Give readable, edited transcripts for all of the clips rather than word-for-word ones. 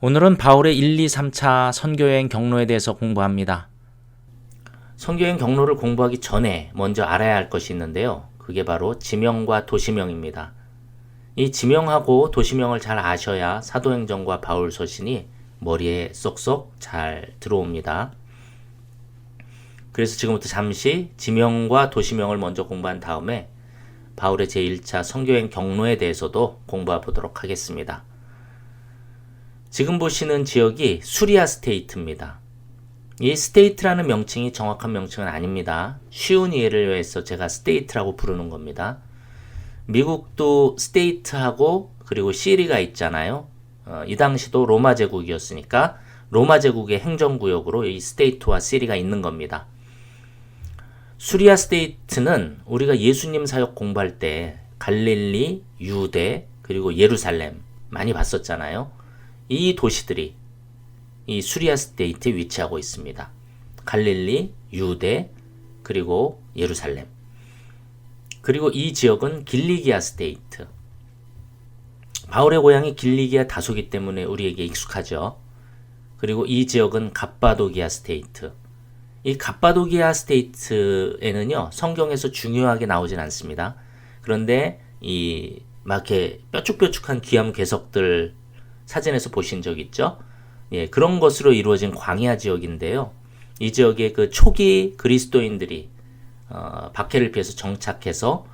오늘은 바울의 1, 2, 3차 선교여행 경로에 대해서 공부합니다. 선교여행 경로를 공부하기 전에 먼저 알아야 할 것이 있는데요. 그게 바로 지명과 도시명입니다. 이 지명하고 도시명을 잘 아셔야 사도행전과 바울 서신이 머리에 쏙쏙 잘 들어옵니다. 그래서 지금부터 잠시 지명과 도시명을 먼저 공부한 다음에 바울의 제1차 선교여행 경로에 대해서도 공부해 보도록 하겠습니다. 지금 보시는 지역이 수리아 스테이트입니다. 이 스테이트라는 명칭이 정확한 명칭은 아닙니다. 쉬운 이해를 위해서 제가 스테이트라고 부르는 겁니다. 미국도 스테이트하고 그리고 시리가 있잖아요. 이 당시도 로마 제국이었으니까 로마 제국의 행정구역으로 이 스테이트와 시리가 있는 겁니다. 수리아 스테이트는 우리가 예수님 사역 공부할 때 갈릴리, 유대, 그리고 예루살렘 많이 봤었잖아요. 이 도시들이 이 수리아 스테이트에 위치하고 있습니다. 갈릴리, 유대, 그리고 예루살렘. 그리고 이 지역은 길리기아 스테이트. 바울의 고향이 길리기아 다소기 때문에 우리에게 익숙하죠. 그리고 이 지역은 갑바도기아 스테이트. 이 갑바도기아 스테이트에는요, 성경에서 중요하게 나오진 않습니다. 그런데 막 이렇게 뾰족뾰족한 기암 괴석들 사진에서 보신 적 있죠? 예, 그런 것으로 이루어진 광야 지역인데요. 이 지역에 그 초기 그리스도인들이 박해를 피해서 정착해서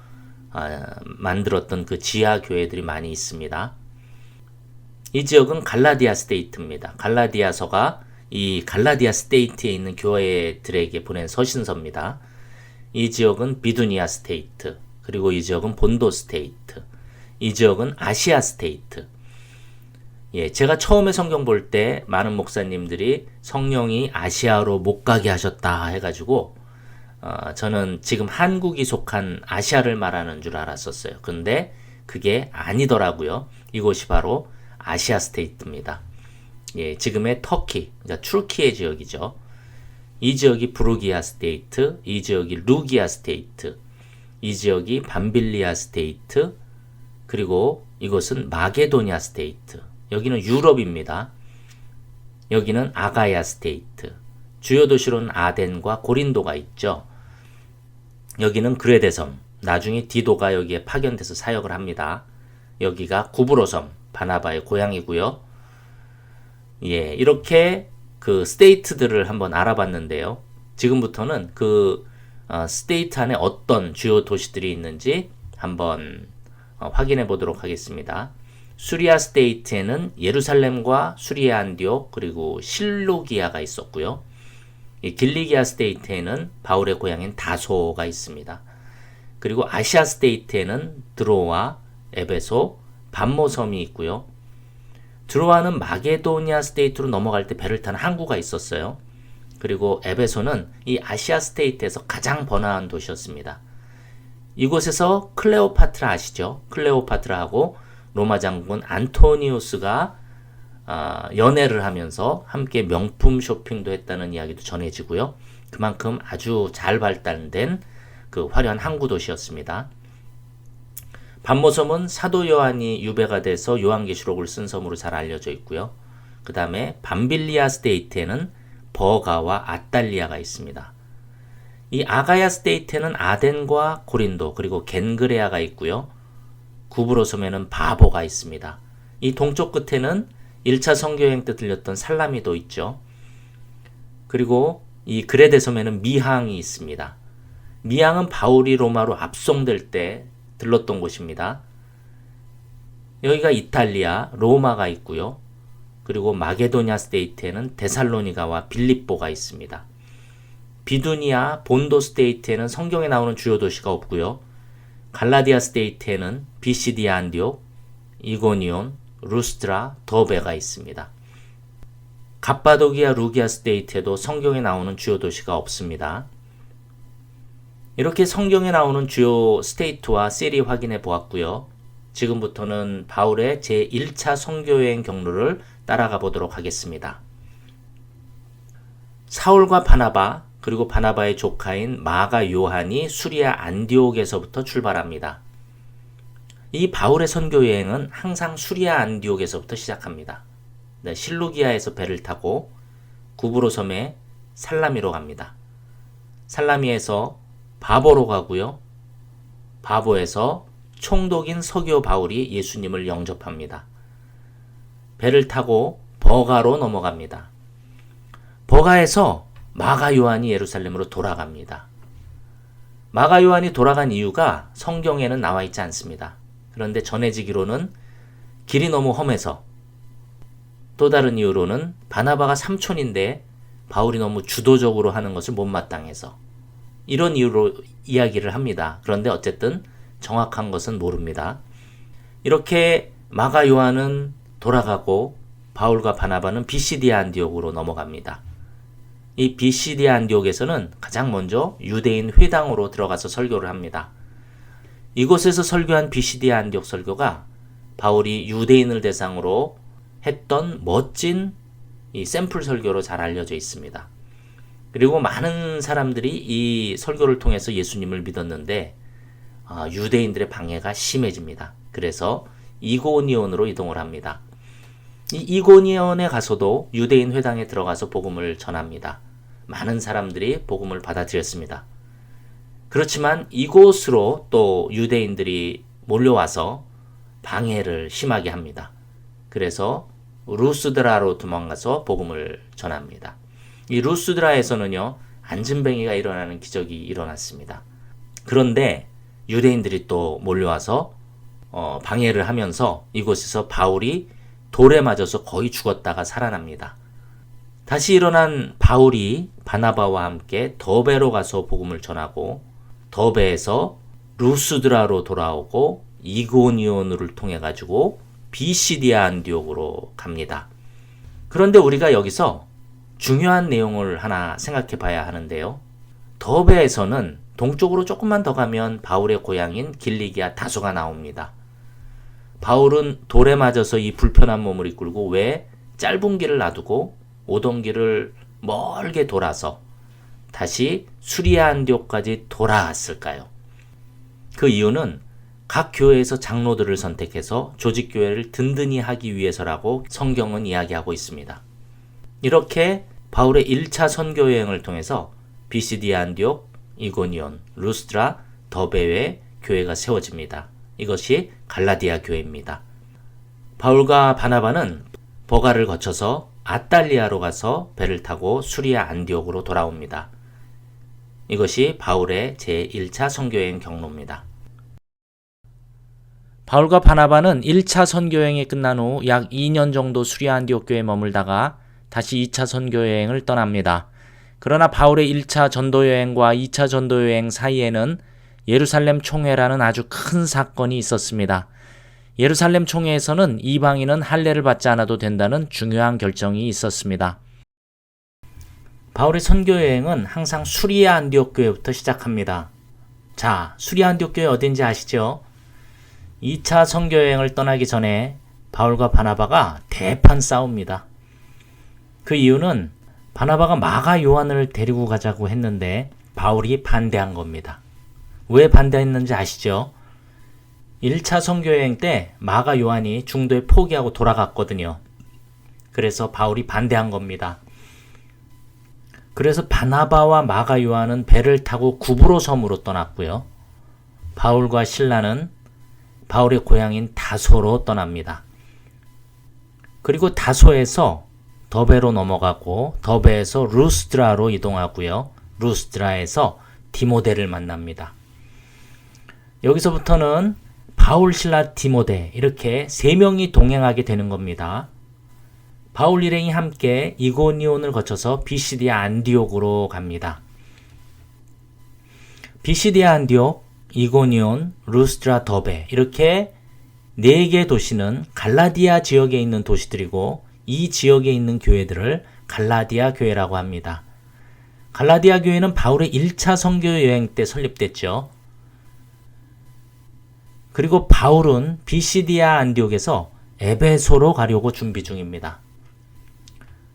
만들었던 그 지하 교회들이 많이 있습니다. 이 지역은 갈라디아 스테이트입니다. 갈라디아서가 이 갈라디아 스테이트에 있는 교회들에게 보낸 서신서입니다. 이 지역은 비두니아 스테이트, 그리고 이 지역은 본도 스테이트, 이 지역은 아시아 스테이트. 예, 제가 처음에 성경 볼 때 많은 목사님들이 성령이 아시아로 못 가게 하셨다 해가지고 저는 지금 한국이 속한 아시아를 말하는 줄 알았었어요. 근데 그게 아니더라고요. 이곳이 바로 아시아 스테이트입니다. 예, 지금의 터키, 그러니까 툴키의 지역이죠. 이 지역이 부르기아 스테이트, 이 지역이 루기아 스테이트, 이 지역이 밤빌리아 스테이트, 그리고 이곳은 마게도니아 스테이트. 여기는 유럽입니다. 여기는 아가야 스테이트. 주요 도시로는 아덴과 고린도가 있죠. 여기는 그레데섬. 나중에 디도가 여기에 파견돼서 사역을 합니다. 여기가 구브로섬, 바나바의 고향이고요. 예, 이렇게 그 스테이트들을 한번 알아봤는데요. 지금부터는 그 스테이트 안에 어떤 주요 도시들이 있는지 한번 확인해 보도록 하겠습니다. 수리아 스테이트에는 예루살렘과 수리아 안디옥 그리고 실루기아가 있었고요. 길리기아 스테이트에는 바울의 고향인 다소가 있습니다. 그리고 아시아 스테이트에는 드로아, 에베소, 밤모섬이 있고요. 드로아는 마게도니아 스테이트로 넘어갈 때 배를 탄 항구가 있었어요. 그리고 에베소는 이 아시아 스테이트에서 가장 번화한 도시였습니다. 이곳에서 클레오파트라 아시죠? 클레오파트라하고 로마 장군 안토니우스가 연애를 하면서 함께 명품 쇼핑도 했다는 이야기도 전해지고요. 그만큼 아주 잘 발달된 그 화려한 항구 도시였습니다. 밤모섬은 사도 요한이 유배가 돼서 요한계시록을 쓴 섬으로 잘 알려져 있고요. 그 다음에 밤빌리아 스테이트에는 버가와 아탈리아가 있습니다. 이 아가야 스테이트에는 아덴과 고린도 그리고 겐그레아가 있고요. 구브로섬에는 바보가 있습니다. 이 동쪽 끝에는 1차 선교여행 때 들렸던 살라미도 있죠. 그리고 이 그레데섬에는 미항이 있습니다. 미항은 바울이 로마로 압송될 때 들렀던 곳입니다. 여기가 이탈리아, 로마가 있고요. 그리고 마게도니아 스테이트에는 데살로니가와 빌립보가 있습니다. 비두니아, 본도 스테이트에는 성경에 나오는 주요 도시가 없고요. 갈라디아 스테이트에는 비시디아 안디옥, 이고니온, 루스트라, 더베가 있습니다. 갑바도기아 루기아 스테이트에도 성경에 나오는 주요 도시가 없습니다. 이렇게 성경에 나오는 주요 스테이트와 시리 확인해 보았고요. 지금부터는 바울의 제1차 선교여행 경로를 따라가 보도록 하겠습니다. 사울과 바나바, 그리고 바나바의 조카인 마가 요한이 수리아 안디옥에서부터 출발합니다. 이 바울의 선교여행은 항상 수리아 안디옥에서부터 시작합니다. 실루기아에서 배를 타고 구브로 섬에 살라미로 갑니다. 살라미에서 바보로 가고요. 바보에서 총독인 서기오 바울이 예수님을 영접합니다. 배를 타고 버가로 넘어갑니다. 버가에서 마가 요한이 예루살렘으로 돌아갑니다. 마가 요한이 돌아간 이유가 성경에는 나와 있지 않습니다. 그런데 전해지기로는 길이 너무 험해서, 또 다른 이유로는 바나바가 삼촌인데 바울이 너무 주도적으로 하는 것을 못마땅해서, 이런 이유로 이야기를 합니다. 그런데 어쨌든 정확한 것은 모릅니다. 이렇게 마가 요한은 돌아가고 바울과 바나바는 비시디아 안디옥으로 넘어갑니다. 이 비시디아 안디옥에서는 가장 먼저 유대인 회당으로 들어가서 설교를 합니다. 이곳에서 설교한 비시디아 안디옥 설교가 바울이 유대인을 대상으로 했던 멋진 이 샘플 설교로 잘 알려져 있습니다. 그리고 많은 사람들이 이 설교를 통해서 예수님을 믿었는데 유대인들의 방해가 심해집니다. 그래서 이고니온으로 이동을 합니다. 이 이고니온에 가서도 유대인 회당에 들어가서 복음을 전합니다. 많은 사람들이 복음을 받아들였습니다. 그렇지만 이곳으로 또 유대인들이 몰려와서 방해를 심하게 합니다. 그래서 루스드라로 도망가서 복음을 전합니다. 이 루스드라에서는요, 안진뱅이가 일어나는 기적이 일어났습니다. 그런데 유대인들이 또 몰려와서 방해를 하면서 이곳에서 바울이 돌에 맞아서 거의 죽었다가 살아납니다. 다시 일어난 바울이 바나바와 함께 더베로 가서 복음을 전하고, 더베에서 루스드라로 돌아오고 이고니온을 통해 가지고 비시디아 안디옥으로 갑니다. 그런데 우리가 여기서 중요한 내용을 하나 생각해 봐야 하는데요. 더베에서는 동쪽으로 조금만 더 가면 바울의 고향인 길리기아 다소가 나옵니다. 바울은 돌에 맞아서 이 불편한 몸을 이끌고 왜 짧은 길을 놔두고 오던 길을 멀게 돌아서 다시 수리아 안디옥까지 돌아왔을까요? 그 이유는 각 교회에서 장로들을 선택해서 조직교회를 든든히 하기 위해서라고 성경은 이야기하고 있습니다. 이렇게 바울의 1차 선교 여행을 통해서 비시디아 안디옥, 이고니온, 루스드라, 더베에 교회가 세워집니다. 이것이 갈라디아 교회입니다. 바울과 바나바는 버가를 거쳐서 아탈리아로 가서 배를 타고 수리아 안디옥으로 돌아옵니다. 이것이 바울의 제1차 선교여행 경로입니다. 바울과 바나바는 1차 선교여행이 끝난 후 약 2년 정도 수리아 안디옥 교회에 머물다가 다시 2차 선교여행을 떠납니다. 그러나 바울의 1차 전도여행과 2차 전도여행 사이에는 예루살렘 총회라는 아주 큰 사건이 있었습니다. 예루살렘 총회에서는 이방인은 할례를 받지 않아도 된다는 중요한 결정이 있었습니다. 바울의 선교여행은 항상 수리아 안디옥 교회부터 시작합니다. 자, 수리아 안디옥 교회 어딘지 아시죠? 2차 선교여행을 떠나기 전에 바울과 바나바가 대판 싸웁니다. 그 이유는 바나바가 마가 요한을 데리고 가자고 했는데 바울이 반대한 겁니다. 왜 반대했는지 아시죠? 1차 선교여행 때 마가 요한이 중도에 포기하고 돌아갔거든요. 그래서 바울이 반대한 겁니다. 그래서 바나바와 마가 요한은 배를 타고 구브로 섬으로 떠났고요. 바울과 실라는 바울의 고향인 다소로 떠납니다. 그리고 다소에서 더베로 넘어가고 더베에서 루스드라로 이동하고요. 루스드라에서 디모데를 만납니다. 여기서부터는 바울, 실라, 디모데 이렇게 3명이 동행하게 되는 겁니다. 바울 일행이 함께 이고니온을 거쳐서 비시디아 안디옥으로 갑니다. 비시디아 안디옥, 이고니온, 루스드라, 더베 이렇게 4개 도시는 갈라디아 지역에 있는 도시들이고 이 지역에 있는 교회들을 갈라디아 교회라고 합니다. 갈라디아 교회는 바울의 1차 선교 여행 때 설립됐죠. 그리고 바울은 비시디아 안디옥에서 에베소로 가려고 준비 중입니다.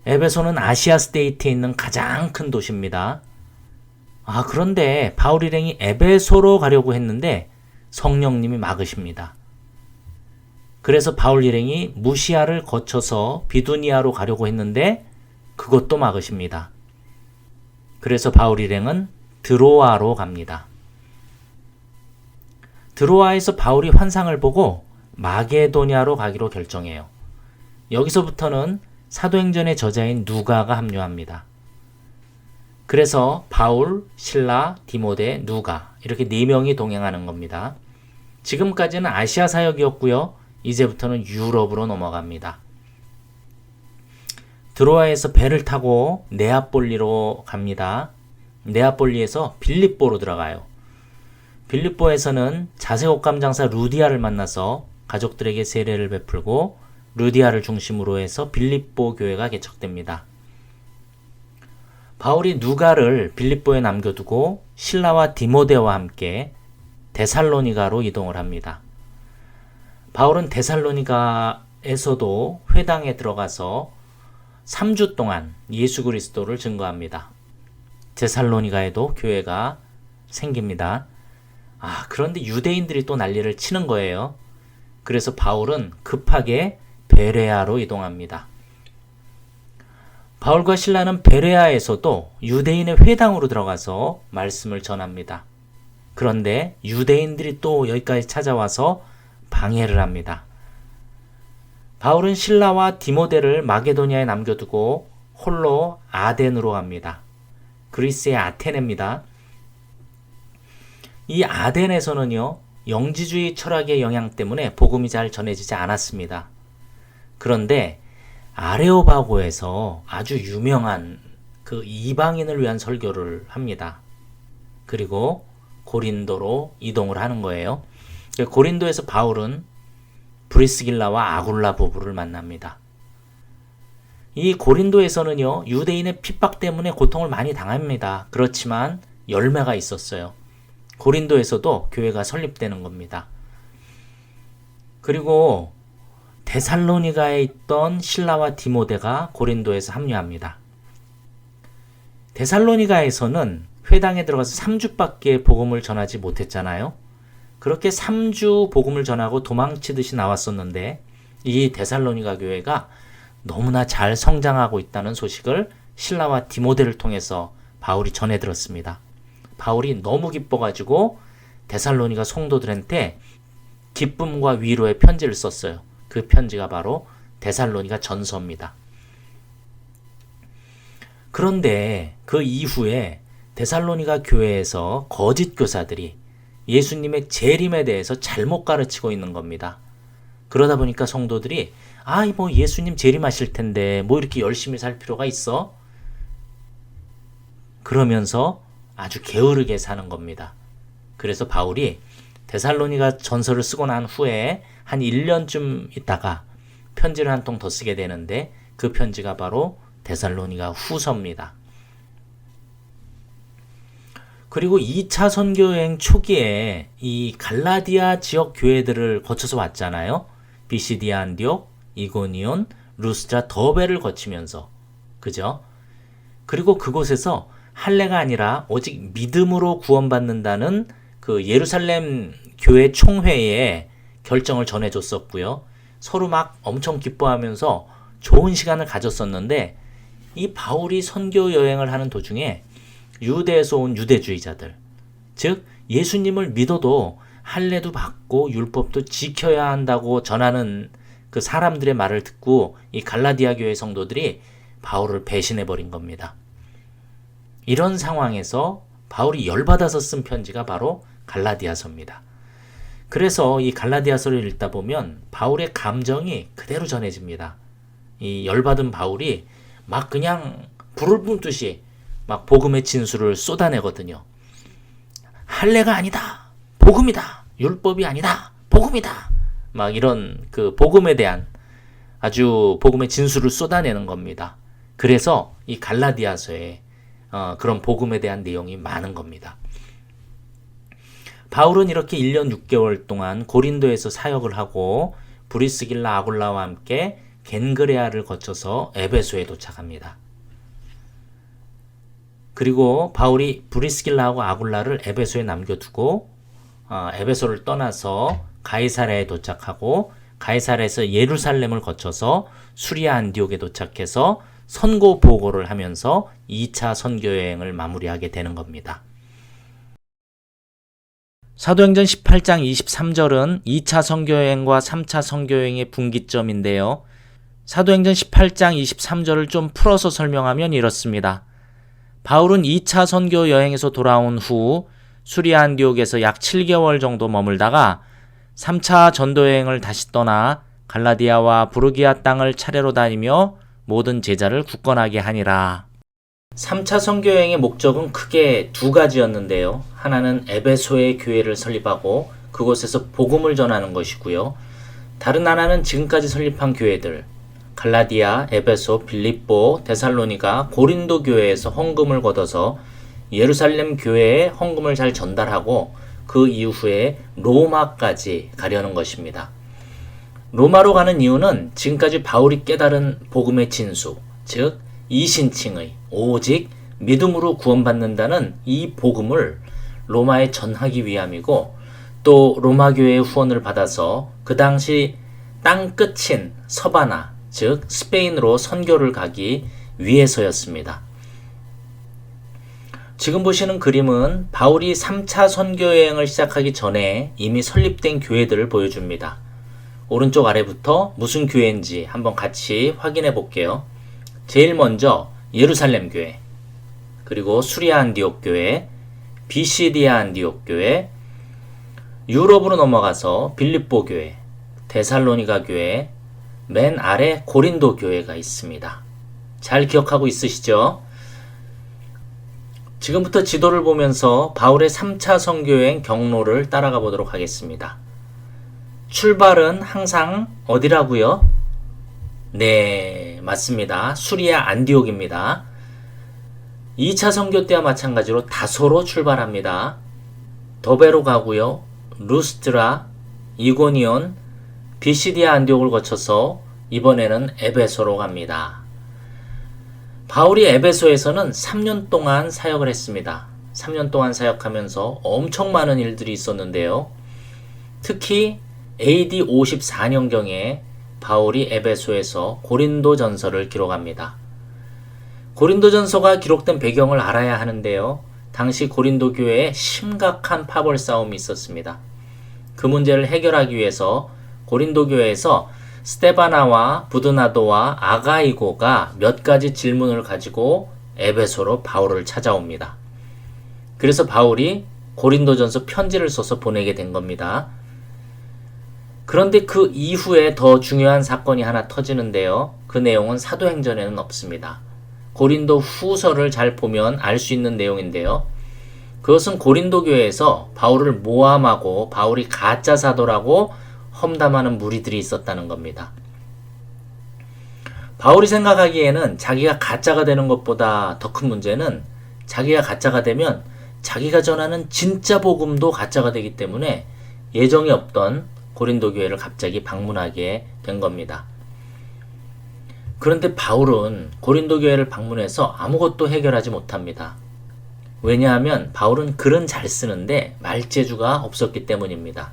에베소는 아시아 스테이트에 있는 가장 큰 도시입니다. 그런데 바울 일행이 에베소로 가려고 했는데 성령님이 막으십니다. 그래서 바울 일행이 무시아를 거쳐서 비두니아로 가려고 했는데 그것도 막으십니다. 그래서 바울 일행은 드로아로 갑니다. 드로아에서 바울이 환상을 보고 마게도냐로 가기로 결정해요. 여기서부터는 사도행전의 저자인 누가가 합류합니다. 그래서 바울, 실라, 디모데, 누가 이렇게 4명이 동행하는 겁니다. 지금까지는 아시아 사역이었고요. 이제부터는 유럽으로 넘어갑니다. 드로아에서 배를 타고 네아폴리로 갑니다. 네아폴리에서 빌립보로 들어가요. 빌립보에서는 자색 옷감 장사 루디아를 만나서 가족들에게 세례를 베풀고 루디아를 중심으로 해서 빌립보 교회가 개척됩니다. 바울이 누가를 빌립보에 남겨두고 실라와 디모데와 함께 데살로니가로 이동을 합니다. 바울은 데살로니가에서도 회당에 들어가서 3주 동안 예수 그리스도를 증거합니다. 데살로니가에도 교회가 생깁니다. 그런데 유대인들이 또 난리를 치는 거예요. 그래서 바울은 급하게 베레아로 이동합니다. 바울과 실라는 베레아에서도 유대인의 회당으로 들어가서 말씀을 전합니다. 그런데 유대인들이 또 여기까지 찾아와서 방해를 합니다. 바울은 실라와 디모데를 마게도니아에 남겨두고 홀로 아덴으로 갑니다. 그리스의 아테네입니다. 이 아덴에서는요, 영지주의 철학의 영향 때문에 복음이 잘 전해지지 않았습니다. 그런데 아레오바고에서 아주 유명한 그 이방인을 위한 설교를 합니다. 그리고 고린도로 이동을 하는 거예요. 고린도에서 바울은 브리스길라와 아굴라 부부를 만납니다. 이 고린도에서는요, 유대인의 핍박 때문에 고통을 많이 당합니다. 그렇지만 열매가 있었어요. 고린도에서도 교회가 설립되는 겁니다. 그리고 데살로니가에 있던 실라와 디모데가 고린도에서 합류합니다. 데살로니가에서는 회당에 들어가서 3주밖에 복음을 전하지 못했잖아요. 그렇게 3주 복음을 전하고 도망치듯이 나왔었는데 이 데살로니가 교회가 너무나 잘 성장하고 있다는 소식을 실라와 디모데를 통해서 바울이 전해 들었습니다. 바울이 너무 기뻐가지고 데살로니가 성도들한테 기쁨과 위로의 편지를 썼어요. 그 편지가 바로 데살로니가 전서입니다. 그런데 그 이후에 데살로니가 교회에서 거짓 교사들이 예수님의 재림에 대해서 잘못 가르치고 있는 겁니다. 그러다 보니까 성도들이 뭐 예수님 재림하실 텐데 뭐 이렇게 열심히 살 필요가 있어? 그러면서 아주 게으르게 사는 겁니다. 그래서 바울이 데살로니가 전서를 쓰고 난 후에 한 1년쯤 있다가 편지를 한 통 더 쓰게 되는데 그 편지가 바로 데살로니가 후서입니다. 그리고 2차 선교여행 초기에 이 갈라디아 지역 교회들을 거쳐서 왔잖아요. 비시디아 안디옥, 이고니온, 루스드라, 더베를 거치면서. 그죠? 그리고 그곳에서 할례가 아니라 오직 믿음으로 구원받는다는 그 예루살렘 교회 총회에 결정을 전해줬었고요. 서로 막 엄청 기뻐하면서 좋은 시간을 가졌었는데 이 바울이 선교 여행을 하는 도중에 유대에서 온 유대주의자들, 즉 예수님을 믿어도 할례도 받고 율법도 지켜야 한다고 전하는 그 사람들의 말을 듣고 이 갈라디아 교회 성도들이 바울을 배신해버린 겁니다. 이런 상황에서 바울이 열받아서 쓴 편지가 바로 갈라디아서입니다. 그래서 이 갈라디아서를 읽다 보면 바울의 감정이 그대로 전해집니다. 이 열받은 바울이 막 그냥 불을 뿜듯이 막 복음의 진수를 쏟아내거든요. 할례가 아니다. 복음이다. 율법이 아니다. 복음이다. 막 이런 그 복음에 대한 아주 복음의 진수를 쏟아내는 겁니다. 그래서 이 갈라디아서에 그런 복음에 대한 내용이 많은 겁니다. 바울은 이렇게 1년 6개월 동안 고린도에서 사역을 하고 브리스길라 아굴라와 함께 겐그레아를 거쳐서 에베소에 도착합니다. 그리고 바울이 브리스길라하고 아굴라를 에베소에 남겨두고 에베소를 떠나서 가이사랴에 도착하고 가이사랴에서 예루살렘을 거쳐서 수리아 안디옥에 도착해서 선고 보고를 하면서 2차 선교 여행을 마무리하게 되는 겁니다. 사도행전 18장 23절은 2차 선교 여행과 3차 선교 여행의 분기점인데요. 사도행전 18장 23절을 좀 풀어서 설명하면 이렇습니다. 바울은 2차 선교 여행에서 돌아온 후 수리아 안디옥에서 약 7개월 정도 머물다가 3차 전도 여행을 다시 떠나 갈라디아와 부르기아 땅을 차례로 다니며 모든 제자를 굳건하게 하니라. 3차 선교 여행의 목적은 크게 두 가지였는데요. 하나는 에베소의 교회를 설립하고 그곳에서 복음을 전하는 것이고요. 다른 하나는 지금까지 설립한 교회들, 갈라디아, 에베소, 빌립보, 데살로니가, 고린도 교회에서 헌금을 걷어서 예루살렘 교회에 헌금을 잘 전달하고 그 이후에 로마까지 가려는 것입니다. 로마로 가는 이유는 지금까지 바울이 깨달은 복음의 진수, 즉 이신칭의 오직 믿음으로 구원받는다는 이 복음을 로마에 전하기 위함이고, 또 로마 교회의 후원을 받아서 그 당시 땅 끝인 서바나, 즉 스페인으로 선교를 가기 위해서였습니다. 지금 보시는 그림은 바울이 3차 선교 여행을 시작하기 전에 이미 설립된 교회들을 보여줍니다. 오른쪽 아래부터 무슨 교회인지 한번 같이 확인해 볼게요. 제일 먼저 예루살렘 교회, 그리고 수리아 안디옥 교회, 비시디아 안디옥 교회, 유럽으로 넘어가서 빌립보 교회, 데살로니가 교회, 맨 아래 고린도 교회가 있습니다. 잘 기억하고 있으시죠? 지금부터 지도를 보면서 바울의 3차 선교여행 경로를 따라가 보도록 하겠습니다. 출발은 항상 어디라고요? 네, 맞습니다. 수리아 안디옥입니다. 2차 선교 때와 마찬가지로 다소로 출발합니다. 더베로 가고요. 루스트라, 이고니온, 비시디아 안디옥을 거쳐서 이번에는 에베소로 갑니다. 바울이 에베소에서는 3년 동안 사역을 했습니다. 3년 동안 사역하면서 엄청 많은 일들이 있었는데요. 특히 AD 54년경에 바울이 에베소에서 고린도전서를 기록합니다. 고린도전서가 기록된 배경을 알아야 하는데요. 당시 고린도 교회에 심각한 파벌 싸움이 있었습니다. 그 문제를 해결하기 위해서 고린도 교회에서 스테바나와 부드나도와 아가이고가 몇 가지 질문을 가지고 에베소로 바울을 찾아옵니다. 그래서 바울이 고린도전서 편지를 써서 보내게 된 겁니다. 그런데 그 이후에 더 중요한 사건이 하나 터지는데요. 그 내용은 사도행전에는 없습니다. 고린도 후서를 잘 보면 알 수 있는 내용인데요. 그것은 고린도 교회에서 바울을 모함하고 바울이 가짜 사도라고 험담하는 무리들이 있었다는 겁니다. 바울이 생각하기에는 자기가 가짜가 되는 것보다 더 큰 문제는 자기가 가짜가 되면 자기가 전하는 진짜 복음도 가짜가 되기 때문에 예정이 없던 고린도 교회를 갑자기 방문하게 된 겁니다. 그런데 바울은 고린도 교회를 방문해서 아무것도 해결하지 못합니다. 왜냐하면 바울은 글은 잘 쓰는데 말재주가 없었기 때문입니다.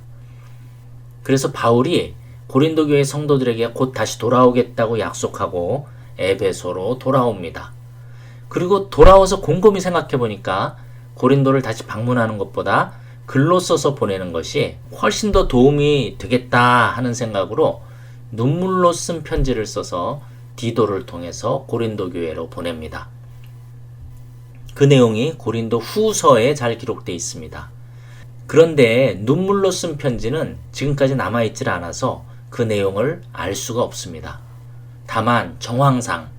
그래서 바울이 고린도 교회 성도들에게 곧 다시 돌아오겠다고 약속하고 에베소로 돌아옵니다. 그리고 돌아와서 곰곰이 생각해 보니까 고린도를 다시 방문하는 것보다 글로 써서 보내는 것이 훨씬 더 도움이 되겠다 하는 생각으로 눈물로 쓴 편지를 써서 디도를 통해서 고린도 교회로 보냅니다. 그 내용이 고린도 후서에 잘 기록되어 있습니다. 그런데 눈물로 쓴 편지는 지금까지 남아있질 않아서 그 내용을 알 수가 없습니다. 다만 정황상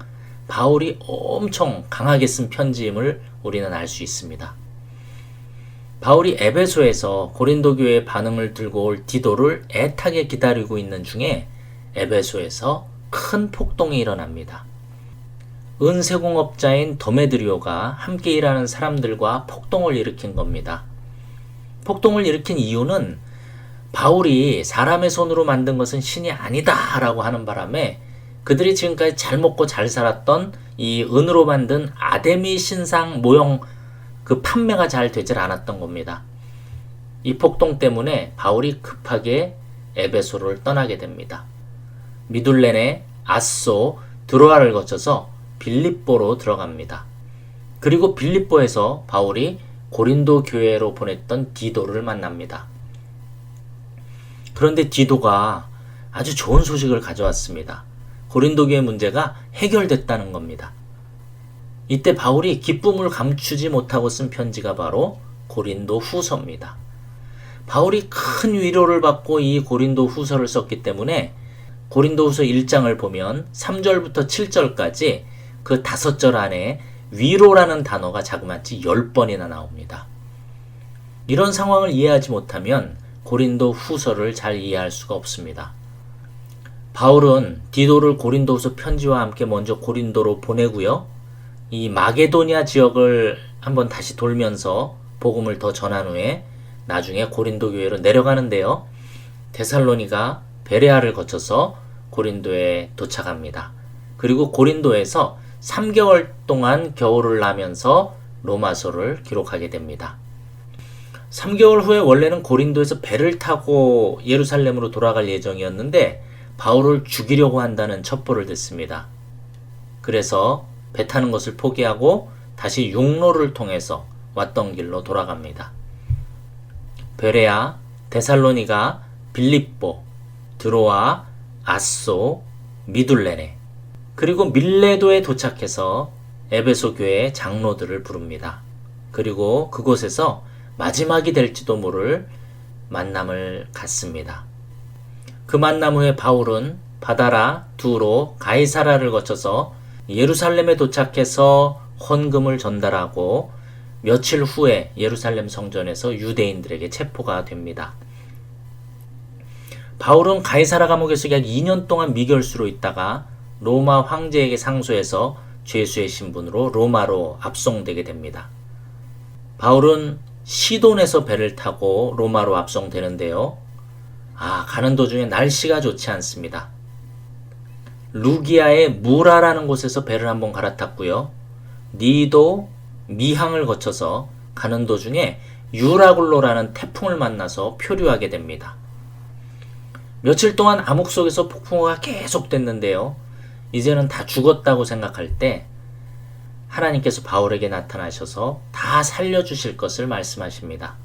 바울이 엄청 강하게 쓴 편지임을 우리는 알 수 있습니다. 바울이 에베소에서 고린도 교회의 반응을 들고 올 디도를 애타게 기다리고 있는 중에 에베소에서 큰 폭동이 일어납니다. 은세공업자인 더메드리오가 함께 일하는 사람들과 폭동을 일으킨 겁니다. 폭동을 일으킨 이유는 바울이 사람의 손으로 만든 것은 신이 아니다 라고 하는 바람에 그들이 지금까지 잘 먹고 잘 살았던 이 은으로 만든 아데미 신상 모형 그 판매가 잘 되질 않았던 겁니다. 이 폭동 때문에 바울이 급하게 에베소를 떠나게 됩니다. 미둘렌의 아소, 드로아를 거쳐서 빌립보로 들어갑니다. 그리고 빌립보에서 바울이 고린도 교회로 보냈던 디도를 만납니다. 그런데 디도가 아주 좋은 소식을 가져왔습니다. 고린도 교회 문제가 해결됐다는 겁니다. 이때 바울이 기쁨을 감추지 못하고 쓴 편지가 바로 고린도 후서입니다. 바울이 큰 위로를 받고 이 고린도 후서를 썼기 때문에 고린도 후서 1장을 보면 3절부터 7절까지 그 5절 안에 위로라는 단어가 자그마치 10번이나 나옵니다. 이런 상황을 이해하지 못하면 고린도 후서를 잘 이해할 수가 없습니다. 바울은 디도를 고린도 후서 편지와 함께 먼저 고린도로 보내고요. 이 마게도니아 지역을 한번 다시 돌면서 복음을 더 전한 후에 나중에 고린도 교회로 내려가는데요. 데살로니가 베레아를 거쳐서 고린도에 도착합니다. 그리고 고린도에서 3개월 동안 겨울을 나면서 로마서를 기록하게 됩니다. 3개월 후에 원래는 고린도에서 배를 타고 예루살렘으로 돌아갈 예정이었는데 바울을 죽이려고 한다는 첩보를 듣습니다. 그래서 배 타는 것을 포기하고 다시 육로를 통해서 왔던 길로 돌아갑니다. 베레아, 데살로니가, 빌립보, 드로아, 아소, 미둘레네, 그리고 밀레도에 도착해서 에베소 교회의 장로들을 부릅니다. 그리고 그곳에서 마지막이 될지도 모를 만남을 갖습니다. 그 만남 후에 바울은 바다라, 두로, 가이사라를 거쳐서 예루살렘에 도착해서 헌금을 전달하고 며칠 후에 예루살렘 성전에서 유대인들에게 체포가 됩니다. 바울은 가이사라 감옥에서 약 2년 동안 미결수로 있다가 로마 황제에게 상소해서 죄수의 신분으로 로마로 압송되게 됩니다. 바울은 시돈에서 배를 타고 로마로 압송되는데요. 가는 도중에 날씨가 좋지 않습니다. 루기아의 무라라는 곳에서 배를 한번 갈아탔고요. 니도, 미항을 거쳐서 가는 도중에 유라굴로라는 태풍을 만나서 표류하게 됩니다. 며칠 동안 암흑 속에서 폭풍우가 계속됐는데요. 이제는 다 죽었다고 생각할 때 하나님께서 바울에게 나타나셔서 다 살려주실 것을 말씀하십니다.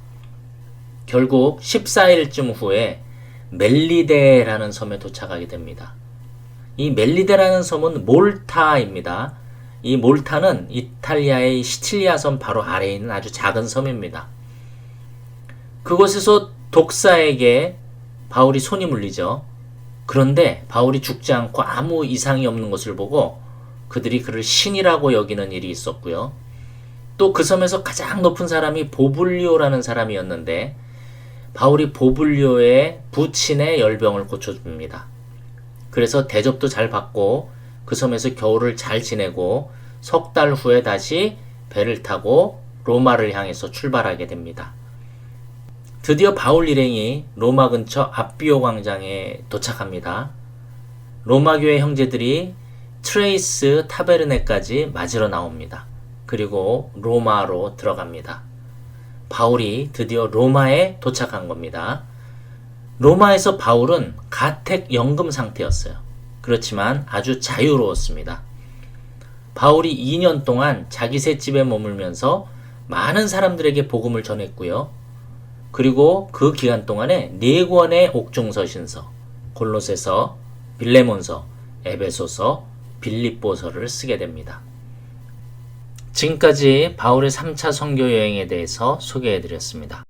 결국 14일쯤 후에 멜리데라는 섬에 도착하게 됩니다. 이 멜리데라는 섬은 몰타입니다. 이 몰타는 이탈리아의 시칠리아 섬 바로 아래에 있는 아주 작은 섬입니다. 그곳에서 독사에게 바울이 손이 물리죠. 그런데 바울이 죽지 않고 아무 이상이 없는 것을 보고 그들이 그를 신이라고 여기는 일이 있었고요. 또 그 섬에서 가장 높은 사람이 보블리오라는 사람이었는데 바울이 보블리오의 부친의 열병을 고쳐줍니다. 그래서 대접도 잘 받고 그 섬에서 겨울을 잘 지내고 석 달 후에 다시 배를 타고 로마를 향해서 출발하게 됩니다. 드디어 바울 일행이 로마 근처 앞비오 광장에 도착합니다. 로마 교회 형제들이 트레이스 타베르네까지 맞으러 나옵니다. 그리고 로마로 들어갑니다. 바울이 드디어 로마에 도착한 겁니다. 로마에서 바울은 가택 연금 상태였어요. 그렇지만 아주 자유로웠습니다. 바울이 2년 동안 자기 셋집에 머물면서 많은 사람들에게 복음을 전했고요. 그리고 그 기간 동안에 4권의 옥중서신서, 골로새서, 빌레몬서, 에베소서, 빌립보서를 쓰게 됩니다. 지금까지 바울의 3차 선교 여행에 대해서 소개해드렸습니다.